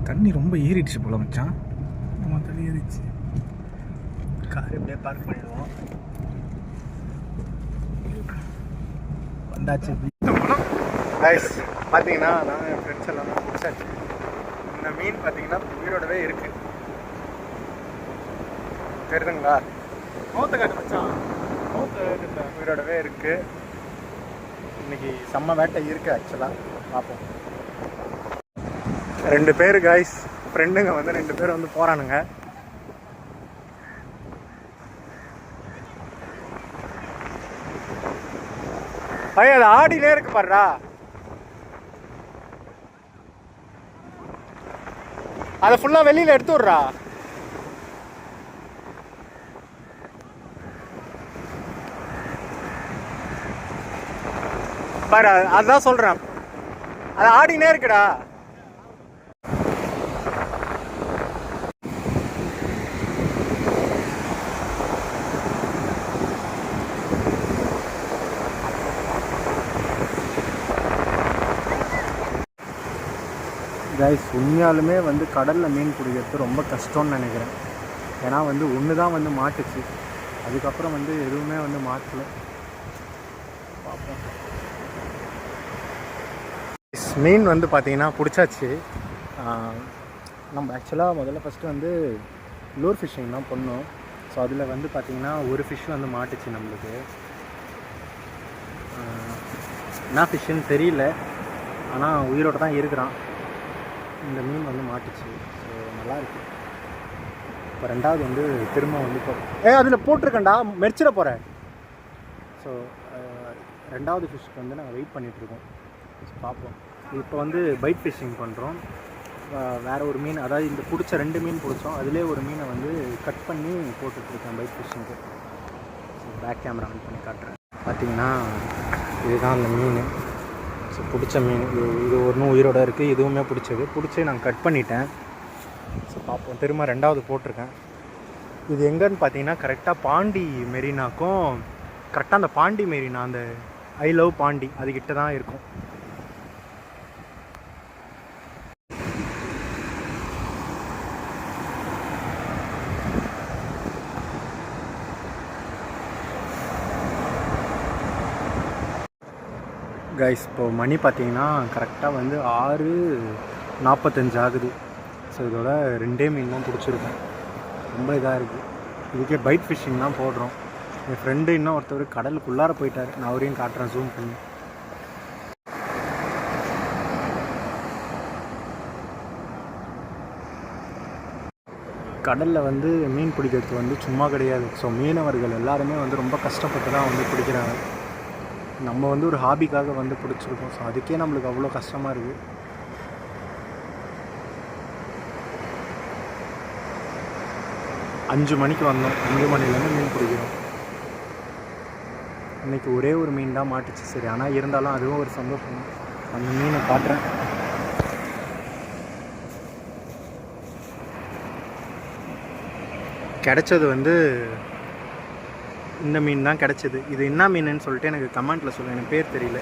தண்ணி ரொம்ப ஏறிடுச்சு போல மச்சான். நம்ம தண்ணி ஏறிடுச்சு. கார் எப்படியே பார்க் பண்ணிடுவோம். வந்தாச்சு கைஸ். பார்த்தீங்கன்னா நான் என் ஃப்ரெண்ட்ஸ் எல்லாமே பிடிச்சாச்சு. இந்த மீன் பார்த்தீங்கன்னா உயிரோடவே இருக்கு. தெரியுதுங்களா? மௌத்த காட்டு மச்சான். மௌத்த உயிரோடவே இருக்கு. இன்னைக்கு செம்ம வேட்டை இருக்கு. ஆக்சுவலாக பார்ப்போம். 2 பேர் கைஸ், ஃப்ரெண்டுங்க வந்து 2 பேர் வந்து போகிறானுங்க. ஐயா அது ஆடிலே இருக்கு பாருடா. அதை ஃபுல்லாக வெளியில் எடுத்து விட்றா. பாரு அதுதான் சொல்கிறேன், அது ஆடினே இருக்குடா. கைஸ் உண்மையாலுமே வந்து கடலில் மீன் பிடிக்கிறது ரொம்ப கஷ்டம்னு நினைக்கிறேன். ஏன்னா வந்து ஒன்று தான் வந்து மாட்டுச்சு, அதுக்கப்புறம் வந்து எதுவுமே வந்து மாட்டல. பார்ப்போம். மீன் வந்து பார்த்திங்கன்னா பிடிச்சாச்சு. நம்ம ஆக்சுவலாக முதல்ல ஃபஸ்ட்டு வந்து லூர் ஃபிஷ்ஷிங் தான் பண்ணோம். ஸோ அதில் வந்து பார்த்திங்கன்னா ஒரு ஃபிஷ் வந்து மாட்டுச்சு நம்மளுக்கு. என்ன ஃபிஷ்ஷுன்னு தெரியல, ஆனால் உயிரோடு தான் இருக்கிறான். இந்த மீன் வந்து மாட்டுச்சு. ஸோ நல்லாயிருக்கு. இப்போ 2வது வந்து திரும்ப வந்து அதில் போட்டிருக்கேன்டா, மெரிச்சிட போகிறேன். ஸோ 2வது ஃபிஷ்க்கு வந்து நாங்கள் வெயிட் பண்ணிகிட்ருக்கோம். பார்ப்போம். இப்போ வந்து பைட் ஃபிஷ்ஷிங் பண்ணுறோம். வேறு ஒரு மீன், அதாவது இந்த பிடிச்ச 2 மீன் பிடிச்சோம், அதிலே ஒரு மீனை வந்து கட் பண்ணி போட்டுட்ருக்கேன் பைட் ஃபிஷ்ஷிங்க்கு. ஸோ பேக் கேமரா ஆன் பண்ணி காட்டுறேன். பார்த்திங்கன்னா இதுதான் அந்த மீன். ஸோ பிடிச்ச மீன் இது ஒன்றும் உயிரோடு இருக்குது. இதுவுமே பிடிச்சி நான் கட் பண்ணிட்டேன். ஸோ பார்ப்போம். திரும்ப 2வது போட்டிருக்கேன். இது எங்கன்னு பார்த்தீங்கன்னா கரெக்டாக பாண்டி மெரினாக்கும், கரெக்டாக அந்த பாண்டி மெரினா, அந்த ஐ லவ் பாண்டி அதுக்கிட்ட தான் இருக்கும். கைஸ் இப்போது மணி பார்த்தீங்கன்னா கரெக்டாக வந்து 6:45 ஆகுது. ஸோ இதோட 2 மீன் தான் பிடிச்சிருக்கேன். ரொம்ப இதாக இருக்குது. இதுக்கே பைட் ஃபிஷ்ஷிங் தான் போடுறோம். என் ஃப்ரெண்டு இன்னும் ஒருத்தர் கடலுக்குள்ளார போயிட்டார். நான் அவரையும் காட்டுறேன் ஜூம் பண்ணி. கடலில் வந்து மீன் பிடிக்கிறது வந்து சும்மா கிடையாது. ஸோ மீனவர்கள் எல்லாருமே வந்து ரொம்ப கஷ்டப்பட்டு தான் வந்து பிடிக்கிறாங்க. நம்ம வந்து ஒரு ஹாபிக்காக வந்து பிடிச்சிருக்கோம். ஸோ அதுக்கே நம்மளுக்கு அவ்வளோ கஷ்டமாக இருக்குது. அஞ்சு மணிக்கு வந்தோம். 5 மணிலேருந்து மீன் பிடிக்கிறோம். இன்றைக்கி ஒரே ஒரு மீன் தான் மாட்டுச்சு. சரி, ஆனால் இருந்தாலும் அதுவும் ஒரு சந்தோஷம். அந்த மீனை காட்டுறேன். கிடைச்சது வந்து இந்த மீன் தான் கிடச்சிது. இது என்ன மீனுன்னு சொல்லிட்டு எனக்கு கமெண்ட்டில் சொல்லுங்கள். எனக்கு பேர் தெரியல.